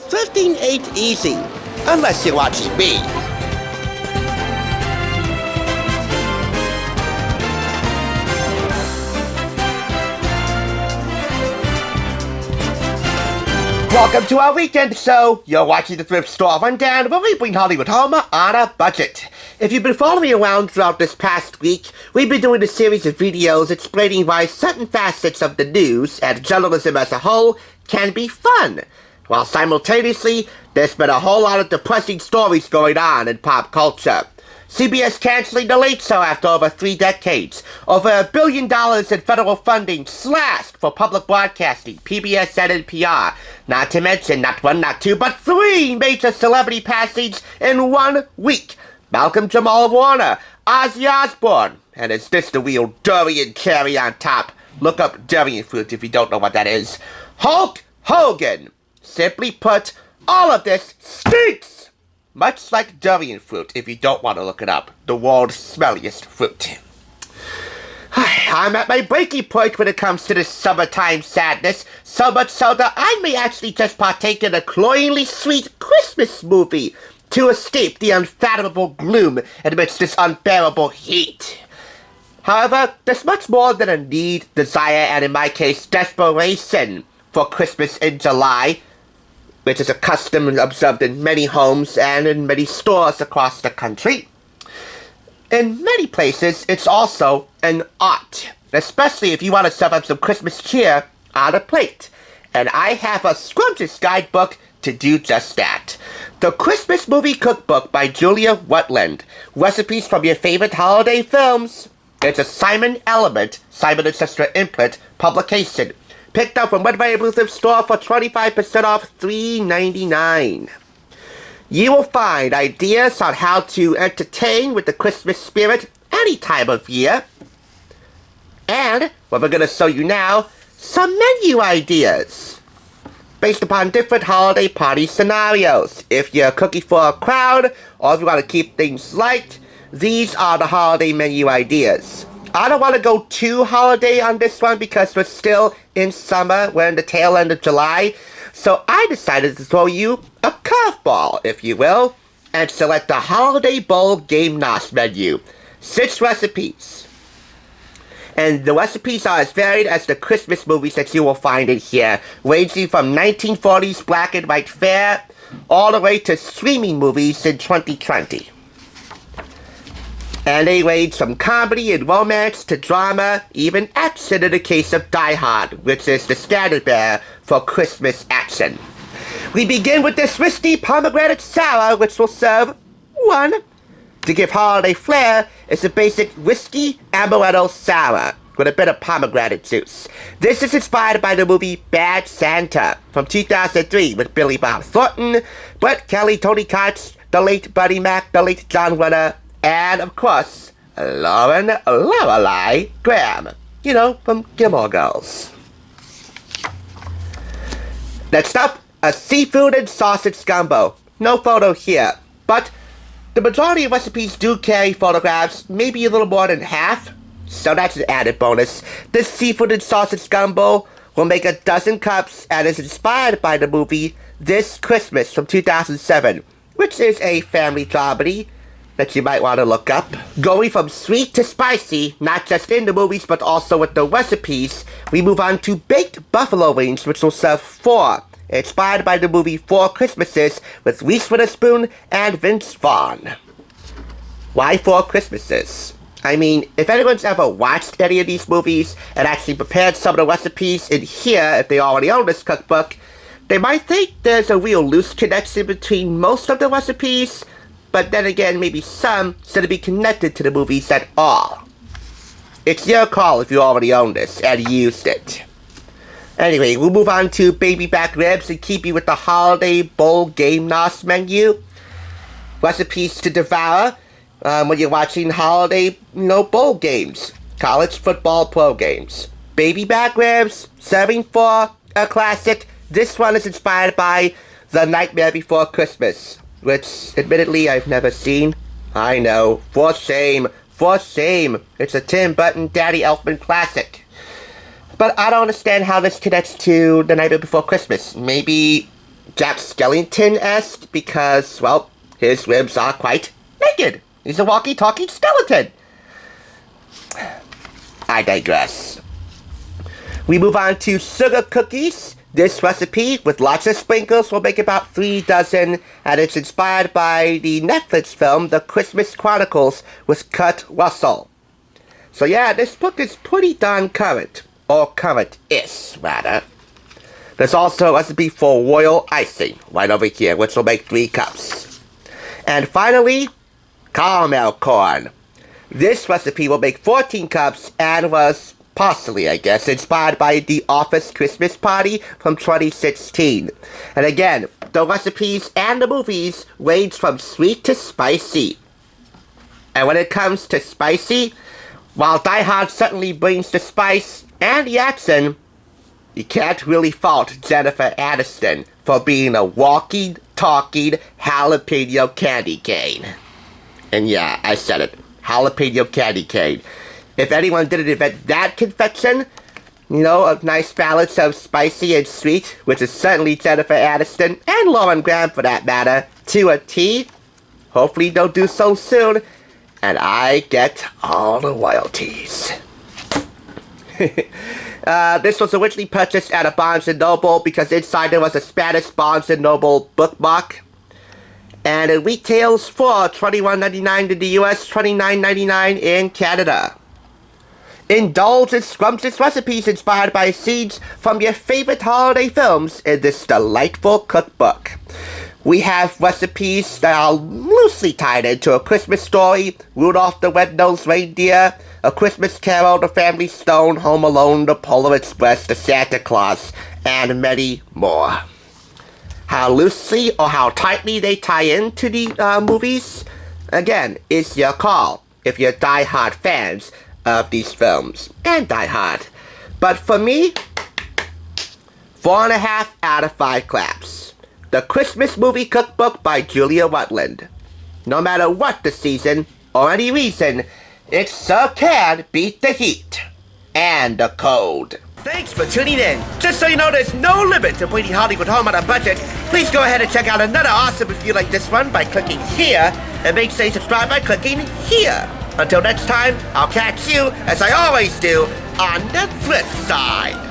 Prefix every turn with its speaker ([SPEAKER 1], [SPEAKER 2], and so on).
[SPEAKER 1] thrifting ain't easy, unless you're watching me. Welcome to our weekend show. You're watching the Thrift Store Rundown, where we bring Hollywood home on a budget. If you've been following me around throughout this past week, we've been doing a series of videos explaining why certain facets of the news and journalism as a whole can be fun, while simultaneously, there's been a whole lot of depressing stories going on in pop culture. CBS canceling The Late Show after over 3 decades. Over $1 billion in federal funding slashed for public broadcasting, PBS and NPR. Not to mention, not one, not two, but 3 major celebrity passings in 1 week. Malcolm Jamal Warner, Ozzy Osbourne, and is this the real durian cherry on top? Look up durian fruit if you don't know what that is. Hulk Hogan. Simply put, all of this stinks! Much like durian fruit, if you don't want to look it up. The world's smelliest fruit. I'm at my breaking point when it comes to this summertime sadness, so much so that I may actually just partake in a cloyingly sweet Christmas movie to escape the unfathomable gloom amidst this unbearable heat. However, there's much more than a need, desire, and in my case, desperation for Christmas in July, which is a custom observed in many homes and in many stores across the country. In many places, it's also an art, especially if you want to serve up some Christmas cheer on a plate. And I have a scrumptious guidebook to do just that. The Christmas Movie Cookbook by Julia Rutland. Recipes from your favorite holiday films. It's a Simon & Schuster imprint publication. Picked up from Red Variable Thrift Store for 25% off $3.99. You will find ideas on how to entertain with the Christmas spirit any time of year. And, what we're going to show you now, some menu ideas based upon different holiday party scenarios. If you're cooking for a crowd, or if you want to keep things light, these are the holiday menu ideas. I don't want to go too holiday on this one because we're still in summer. We're in the tail end of July. So I decided to throw you a curveball, if you will, and select the Holiday Bowl Game Nos menu. 6 recipes. And the recipes are as varied as the Christmas movies that you will find in here, ranging from 1940s black and white fare all the way to streaming movies in 2020. And they range from comedy and romance to drama, even action in the case of Die Hard, which is the standard bearer for Christmas action. We begin with this whiskey pomegranate sour, which will serve 1. To give holiday flair, it's a basic whiskey amaretto sour with a bit of pomegranate juice. This is inspired by the movie Bad Santa from 2003 with Billy Bob Thornton, Brett Kelly, Tony Cox, the late Buddy Mack, the late John Winter, and, of course, Lauren Lorelei Graham. You know, from Gilmore Girls. Next up, a seafood and sausage gumbo. No photo here, but the majority of recipes do carry photographs, maybe a little more than half, so that's an added bonus. This seafood and sausage gumbo will make a dozen cups and is inspired by the movie This Christmas from 2007, which is a family dramedy that you might want to look up. Going from sweet to spicy, not just in the movies but also with the recipes, we move on to baked buffalo wings, which will serve 4, inspired by the movie 4 Christmases with Reese Witherspoon and Vince Vaughn. Why 4 Christmases? I mean, if anyone's ever watched any of these movies and actually prepared some of the recipes in here, if they already own this cookbook, they might think there's a real loose connection between most of the recipes, but then again, maybe some shouldn't be connected to the movies at all. It's your call if you already own this and used it. Anyway, we'll move on to baby back ribs and keep you with the Holiday Bowl Game Nos menu. Recipes to devour when you're watching holiday, bowl games. College football pro games. Baby back ribs, serving for a classic. This one is inspired by The Nightmare Before Christmas, which, admittedly, I've never seen. I know. For shame. For shame. It's a Tim Burton Danny Elfman classic. But I don't understand how this connects to The Nightmare Before Christmas. Maybe Jack Skellington-esque because, well, his ribs are quite naked. He's a walkie-talkie skeleton. I digress. We move on to sugar cookies. This recipe, with lots of sprinkles, will make about 3 dozen, and it's inspired by the Netflix film The Christmas Chronicles with Kurt Russell. So yeah, this book is pretty darn current. Or current-ish, rather. There's also a recipe for royal icing right over here, which will make 3 cups. And finally, caramel corn. This recipe will make 14 cups and was partially, I guess, inspired by The Office Christmas Party from 2016. And again, the recipes and the movies range from sweet to spicy. And when it comes to spicy, while Die Hard certainly brings the spice and the action, you can't really fault Jennifer Aniston for being a walking, talking jalapeno candy cane. And yeah, I said it. Jalapeno candy cane. If anyone didn't invent that confection, you know, a nice balance of spicy and sweet, which is certainly Jennifer Aniston, and Lauren Graham for that matter, to a T, hopefully they'll do so soon, and I get all the royalties. This was originally purchased at a Barnes & Noble because inside there was a Spanish Barnes & Noble bookmark. And it retails for $21.99 in the US, $29.99 in Canada. Indulge in scrumptious recipes inspired by scenes from your favorite holiday films in this delightful cookbook. We have recipes that are loosely tied into A Christmas Story, Rudolph the Red-Nosed Reindeer, A Christmas Carol, The Family Stone, Home Alone, The Polar Express, The Santa Claus, and many more. How loosely or how tightly they tie into the movies, again, is your call if you're die-hard fans of these films, and Die Hard. But for me, 4.5 out of 5 claps. The Christmas Movie Cookbook by Julia Rutland. No matter what the season or any reason, it sure can beat the heat and the cold. Thanks for tuning in. Just so you know, there's no limit to bringing Hollywood home on a budget. Please go ahead and check out another awesome review like this one by clicking here, and make sure you subscribe by clicking here. Until next time, I'll catch you, as I always do, on the Thrift side.